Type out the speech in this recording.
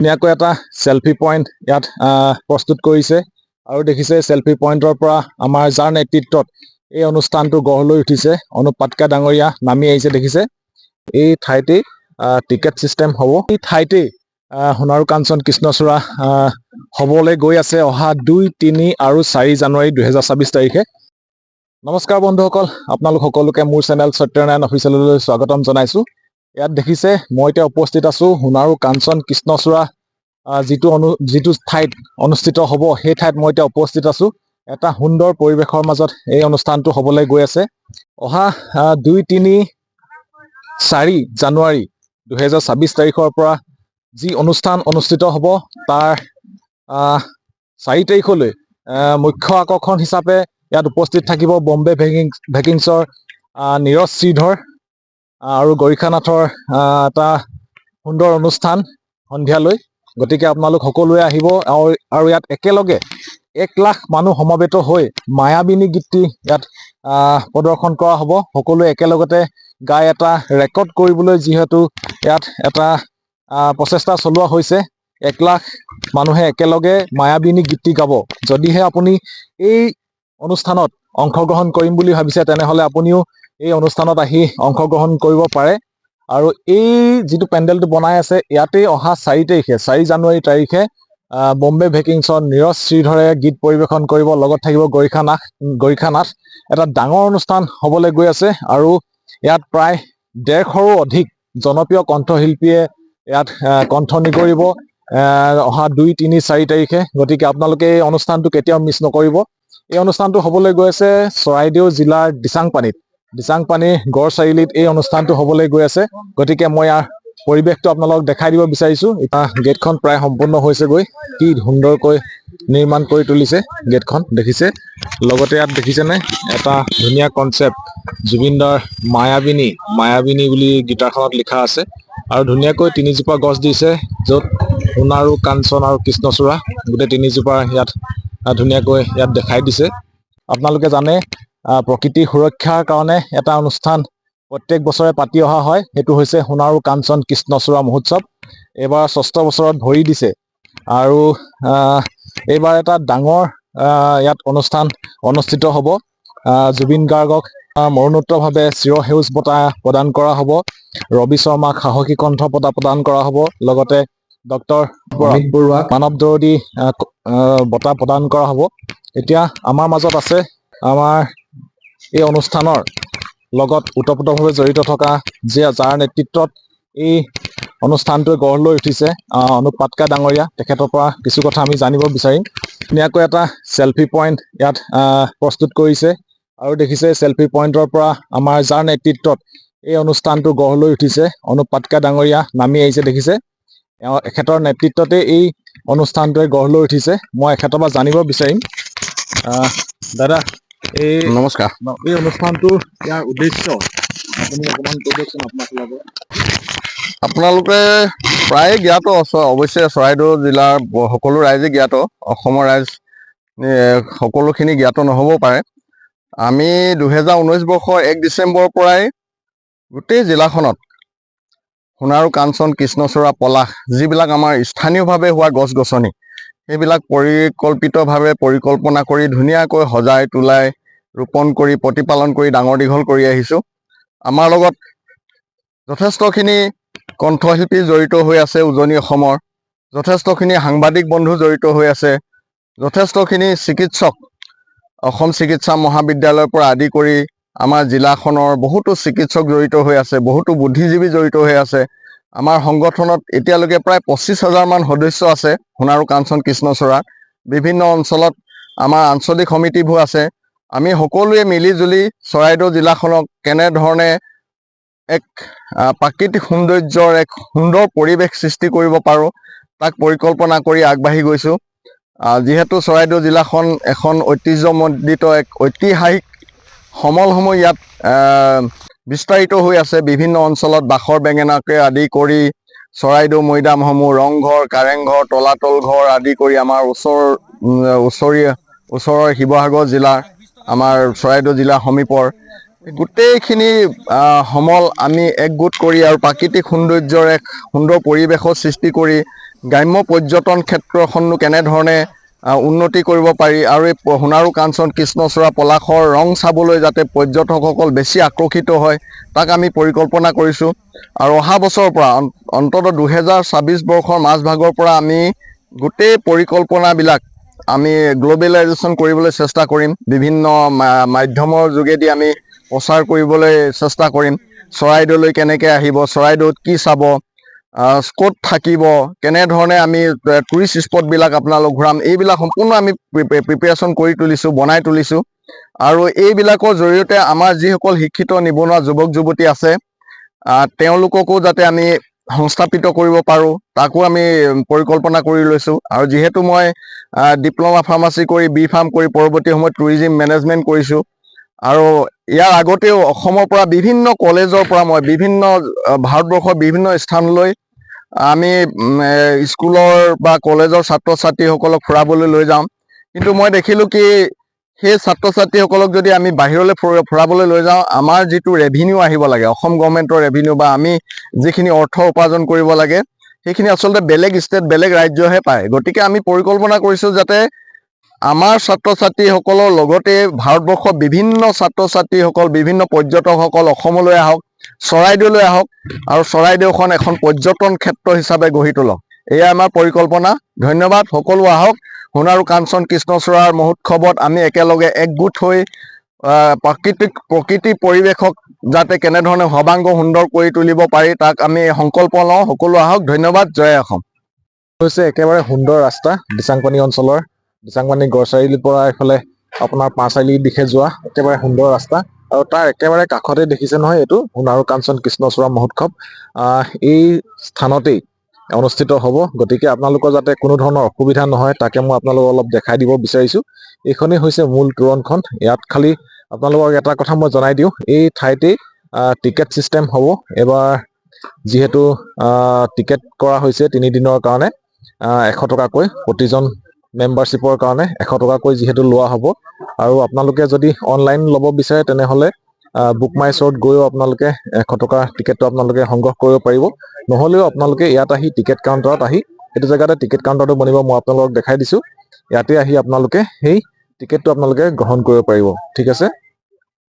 ধুনীয়াকৈ এটা selfie point ইয়াত প্ৰস্তুত কৰিছে আৰু দেখিছে সেলফি পইণ্টৰ পৰা আমাৰ যাৰ নেতৃত্বত এই অনুষ্ঠানটো গঢ় লৈ উঠিছে অনুপ পাটকা ডাঙৰীয়া নামি আহিছে দেখিছে। এই ঠাইতে টিকেট চিষ্টেম হ'ব। এই ঠাইতে সোণাৰু কাঞ্চন কৃষ্ণচূড়া হ'বলৈ গৈ আছে অহা 2, 3 আৰু 4 জানুৱাৰী 2026 তাৰিখে। নমস্কাৰ বন্ধুসকল, আপোনালোক সকলোকে মোৰ চেনেল সত্যনাৰায়ণ অফিচিয়েললৈ স্বাগতম জনাইছোঁ। ইয়াত দেখিছে মই এতিয়া উপস্থিত আছোঁ সোণাৰু কাঞ্চন কৃষ্ণচূড়া যিটো ঠাইত অনুষ্ঠিত হ'ব সেই ঠাইত মই এতিয়া উপস্থিত আছোঁ। এটা সুন্দৰ পৰিৱেশৰ মাজত এই অনুষ্ঠানটো হ'বলৈ গৈ আছে। অহা 2, 3, 4 জানুৱাৰী 2026 তাৰিখৰ পৰা যি অনুষ্ঠান অনুষ্ঠিত হ'ব তাৰ 4 তাৰিখলৈ মুখ্য আকৰ্ষণ হিচাপে ইয়াত উপস্থিত থাকিব বম্বে ভেকিংছৰ নীৰজ শ্ৰীধৰ আৰু গৰিখানাথৰ এটা সুন্দৰ অনুষ্ঠান সন্ধিয়ালৈ। গতিকে আপোনালোক সকলোৱে আহিব আৰু ইয়াত একেলগে 1 লাখ মানুহ সমবেত হৈ মায়াবিনী গীতটি ইয়াত প্ৰদৰ্শন কৰা হ'ব। সকলোৱে একেলগতে গাই এটা ৰেকৰ্ড কৰিবলৈ যিহেতু ইয়াত এটা প্ৰচেষ্টা চলোৱা হৈছে। 1 লাখ মানুহে একেলগে মায়াবিনী গীতটি গাব। যদিহে আপুনি এই অনুষ্ঠানত অংশগ্ৰহণ কৰিম বুলি ভাবিছে তেনেহ'লে আপুনিও এই অনুষ্ঠানত আহি অংশগ্ৰহণ কৰিব পাৰে। আৰু এই যিটো পেণ্ডেলটো বনাই আছে ইয়াতে অহা 4 জানুৱাৰী তাৰিখে বম্বে ভেকিংছৰ নীৰজ শ্ৰীধৰে গীত পৰিৱেশন কৰিব। লগত থাকিব গৰিখানাথ। এটা ডাঙৰ অনুষ্ঠান হ'বলৈ গৈ আছে আৰু ইয়াত প্ৰায় 150ৰো অধিক জনপ্ৰিয় কণ্ঠশিল্পীয়ে ইয়াত কণ্ঠ নিগৰিব অহা 2, 3, 4 তাৰিখে। গতিকে আপোনালোকে এই অনুষ্ঠানটো কেতিয়াও মিছ নকৰিব। এই অনুষ্ঠানটো হ'বলৈ গৈ আছে চৰাইদেউ জিলাৰ দিচাংপানীৰ গড় চাৰিআলিত এই অনুষ্ঠানটো হ'বলৈ গৈ আছে। গতিকে মই ইয়াৰ পৰিৱেশটো আপোনালোকক দেখাই দিব বিচাৰিছোঁ। এতিয়া গেটখন প্ৰায় সম্পূৰ্ণ হৈছেগৈ। কি সুন্দৰকৈ নিৰ্মাণ কৰি তুলিছে গেটখন দেখিছে। লগতে ইয়াত দেখিছেনে এটা ধুনীয়া কনচেপ্ট জুবিনদাৰ মায়াবিনী বুলি গীটাৰখনত লিখা আছে আৰু ধুনীয়াকৈ 3জোপা গছ দিছে য'ত সোণাৰু কাঞ্চন আৰু কৃষ্ণচূড়া গোটেই 3জোপা ইয়াত ধুনীয়াকৈ ইয়াত দেখাই দিছে। আপোনালোকে জানে প্ৰকৃতি সুৰক্ষাৰ কাৰণে এটা অনুষ্ঠান প্ৰত্যেক বছৰে পাতি অহা হয়, সেইটো হৈছে সোণাৰু কাঞ্চন কৃষ্ণচূড়া মহোৎসৱ। এইবাৰ 6ষ্ঠ বছৰত ভৰি দিছে আৰু এইবাৰ এটা ডাঙৰ ইয়াত অনুষ্ঠান অনুষ্ঠিত হ'ব। জুবিন গাৰ্গক মৰণোত্তৰভাৱে চিৰসেউজ বঁটা প্ৰদান কৰা হ'ব। ৰবি শৰ্মাক সাহসী কণ্ঠ বঁটা প্ৰদান কৰা হ'ব। লগতে ডক্টৰ অমিত বৰুৱাক মানৱ দৰদী বঁটা প্ৰদান কৰা হ'ব। এতিয়া আমাৰ মাজত আছে আমাৰ এই অনুষ্ঠানৰ লগত ওতপ্ৰোতভাৱে জড়িত থকা যাৰ নেতৃত্বত এই অনুষ্ঠানটোৱে গঢ় লৈ উঠিছে অনুপ পাটকা ডাঙৰীয়া, তেখেতৰ পৰা কিছু কথা আমি জানিব বিচাৰিম। ধুনীয়াকৈ এটা সেলফি পইণ্ট ইয়াত প্ৰস্তুত কৰিছে আৰু দেখিছে সেলফি পইণ্টৰ পৰা আমাৰ যাৰ নেতৃত্বত এই অনুষ্ঠানটো গঢ় লৈ উঠিছে অনুপ পাটকা ডাঙৰীয়া নামি আহিছে দেখিছে। এখেতৰ নেতৃত্বতে এই অনুষ্ঠানটোৱে গঢ় লৈ উঠিছে। মই এখেতৰ পৰা জানিব বিচাৰিম। দাদা, এই নমস্কাৰ। এই অনুষ্ঠানটোৰ ইয়াৰ উদ্দেশ্য আপুনি অকণমান কৈ দিয়কচোন আপোনাৰ ফালৰ পৰা। আপোনালোকে প্ৰায়ে জ্ঞাত, অৱশ্যে চৰাইদেউ জিলাৰ সকলো ৰাইজে জ্ঞাত, অসমৰ ৰাইজ সকলোখিনি জ্ঞাত নহ'বও পাৰে। আমি 2019 বৰ্ষৰ 1 ডিচেম্বৰৰ পৰাই গোটেই জিলাখনত সোণাৰু কাঞ্চন কৃষ্ণচূড়া পলাশ যিবিলাক আমাৰ স্থানীয়ভাৱে হোৱা গছ গছনি সেইবিলাক পৰিকল্পনা কৰি ধুনীয়াকৈ সজাই তোলাই ৰোপণ কৰি প্ৰতিপালন কৰি ডাঙৰ দীঘল কৰি আহিছোঁ। আমাৰ লগত যথেষ্টখিনি কণ্ঠশিল্পী জড়িত হৈ আছে উজনি অসমৰ, যথেষ্টখিনি সাংবাদিক বন্ধু জড়িত হৈ আছে, যথেষ্টখিনি চিকিৎসক অসম চিকিৎসা মহাবিদ্যালয়ৰ পৰা আদি কৰি আমাৰ জিলাখনৰ বহুতো চিকিৎসক জড়িত হৈ আছে, বহুতো বুদ্ধিজীৱী জড়িত হৈ আছে। আমাৰ সংগঠনত এতিয়ালৈকে প্ৰায় 25,000 মান সদস্য আছে। সোণাৰু কাঞ্চন কৃষ্ণচূড়া বিভিন্ন অঞ্চলত আমাৰ আঞ্চলিক সমিতিবোৰ আছে। আমি সকলোৱে মিলিজুলি চৰাইদেউ জিলাখনক কেনেধৰণে এক প্ৰাকৃতিক সৌন্দৰ্যৰ এক সুন্দৰ পৰিৱেশ সৃষ্টি কৰিব পাৰোঁ তাক পৰিকল্পনা কৰি আগবাঢ়ি গৈছোঁ। যিহেতু চৰাইদেউ জিলাখন এখন ঐতিহ্যমণ্ডিত এক ঐতিহাসিক সমলসমূহ ইয়াত বিস্তাৰিত হৈ আছে। বিভিন্ন অঞ্চলত বাখৰ বেঙেনাকে আদি কৰি চৰাইদেউ মৈদামসমূহ, ৰংঘৰ, কাৰেংঘৰ, তলাতল ঘৰ আদি কৰি আমাৰ ওচৰৰ শিৱসাগৰ জিলাৰ আমাৰ চৰাইদেউ জিলা সমীপৰ গোটেইখিনি সমল আমি একগোট কৰি আৰু প্ৰাকৃতিক সৌন্দৰ্যৰ এক সুন্দৰ পৰিৱেশৰ সৃষ্টি কৰি গ্ৰাম্য পৰ্যটন ক্ষেত্ৰখননো কেনেধৰণে উন্নতি কৰিব পাৰি আৰু এই সোণাৰু কাঞ্চন কৃষ্ণচূড়া পলাশৰ ৰং চাবলৈ যাতে পৰ্যটকসকল বেছি আকৰ্ষিত হয় তাক আমি পৰিকল্পনা কৰিছোঁ। আৰু অহা বছৰৰ পৰা অন্ততঃ 2026 বৰ্ষৰ মাজভাগৰ পৰা আমি গোটেই পৰিকল্পনাবিলাক আমি গ্ল'বেলাইজেশ্যন কৰিবলৈ চেষ্টা কৰিম। বিভিন্ন মাধ্যমৰ যোগেদি আমি প্ৰচাৰ কৰিবলৈ চেষ্টা কৰিম। চৰাইদেউলৈ কেনেকৈ আহিব, চৰাইদেউত কি চাব, ক'ত থাকিব, কেনেধৰণে আমি টুৰিষ্ট স্পটবিলাক আপোনালোক ঘূৰাম, এইবিলাক সম্পূৰ্ণ আমি প্ৰিপেৰেশ্যন কৰি তুলিছোঁ, বনাই তুলিছোঁ। আৰু এইবিলাকৰ জৰিয়তে আমাৰ যিসকল শিক্ষিত নিবনুৱা যুৱক যুৱতী আছে তেওঁলোককো যাতে আমি সংস্থাপিত কৰিব পাৰোঁ তাকো আমি পৰিকল্পনা কৰি লৈছোঁ। আৰু যিহেতু মই ডিপ্ল'মা ফাৰ্মাচী কৰি B.Pharm কৰি পৰৱৰ্তী সময়ত টুৰিজিম মেনেজমেণ্ট কৰিছোঁ আৰু ইয়াৰ আগতেও অসমৰ পৰা বিভিন্ন কলেজৰ পৰা মই বিভিন্ন ভাৰতবৰ্ষৰ বিভিন্ন স্থানলৈ আমি স্কুলৰ বা কলেজৰ ছাত্ৰ ছাত্ৰীসকলক ফুৰাবলৈ লৈ যাওঁ। কিন্তু মই দেখিলোঁ কি সেই ছাত্ৰ ছাত্ৰীসকলক যদি আমি বাহিৰলৈ ফুৰাবলৈ লৈ যাওঁ আমাৰ যিটো ৰেভিনিউ আহিব লাগে, অসম গভৰ্ণমেণ্টৰ ৰেভিনিউ বা আমি যিখিনি অৰ্থ উপাৰ্জন কৰিব লাগে সেইখিনি আচলতে বেলেগ ষ্টেট বেলেগ ৰাজ্যহে পায়। গতিকে আমি পৰিকল্পনা কৰিছোঁ যাতে আমাৰ ছাত্ৰ ছাত্ৰীসকলৰ লগতে ভাৰতবৰ্ষৰ বিভিন্ন ছাত্ৰ ছাত্ৰীসকল বিভিন্ন পৰ্যটকসকল অসমলৈ আহক, চৰাইদেউলৈ আহক আৰু চৰাইদেউখন এখন পৰ্যটন ক্ষেত্ৰ হিচাপে গঢ়ি তোলক। এয়া আমাৰ পৰিকল্পনা। ধন্যবাদ। সকলো আহক সোণাৰু কাঞ্চন কৃষ্ণচূড়াৰ মহোৎসৱত আমি একেলগে একগোট হৈ প্ৰকৃতি পৰিৱেশক যাতে কেনেধৰণে সৰ্বাংগ সুন্দৰ কৰি তুলিব পাৰি তাক আমি সংকল্প লওঁ। সকলো আহক। ধন্যবাদ। জয় অসম। হৈছে একেবাৰে সুন্দৰ ৰাস্তা দিচাংপানী অঞ্চলৰ, দিচাংপানী গড়চাৰিআলিৰ পৰা এইফালে আপোনাৰ 5 আলিৰ দিশে যোৱা একেবাৰে সুন্দৰ ৰাস্তা। আৰু তাৰ একেবাৰে কাষতে দেখিছে নহয় এইটো সোণাৰু কাঞ্চন কৃষ্ণচূড়া মহোৎসৱ এই স্থানতেই অনুষ্ঠিত হ'ব। গতিকে আপোনালোকৰ যাতে কোনো ধৰণৰ অসুবিধা নহয় তাকে মই আপোনালোকক অলপ দেখাই দিব বিচাৰিছোঁ। এইখনেই হৈছে মূল তোৰণখন। ইয়াত খালি আপোনালোকক এটা কথা মই জনাই দিওঁ, এই ঠাইতেই টিকেট ছিষ্টেম হ'ব। এবাৰ যিহেতু টিকেট কৰা হৈছে 3 দিনৰ কাৰণে 100 টকাকৈ প্ৰতিজন মেম্বাৰশ্বিপৰ কাৰণে 100 টকাকৈ যিহেতু লোৱা হ'ব। আৰু আপোনালোকে যদি অনলাইন ল'ব বিচাৰে তেনেহ'লে বুক মাই শ্ব'ত গৈও আপোনালোকে 100 টকা টিকেটটো আপোনালোকে সংগ্ৰহ কৰিব পাৰিব। নহ'লেও আপোনালোকে ইয়াত আহি টিকেট কাউণ্টাৰত আহি এইটো জেগাতে টিকেট কাউণ্টাৰটো বনিব, মই আপোনালোকক দেখাই দিছোঁ। ইয়াতে আহি আপোনালোকে সেই টিকেটটো আপোনালোকে গ্ৰহণ কৰিব পাৰিব। ঠিক আছে।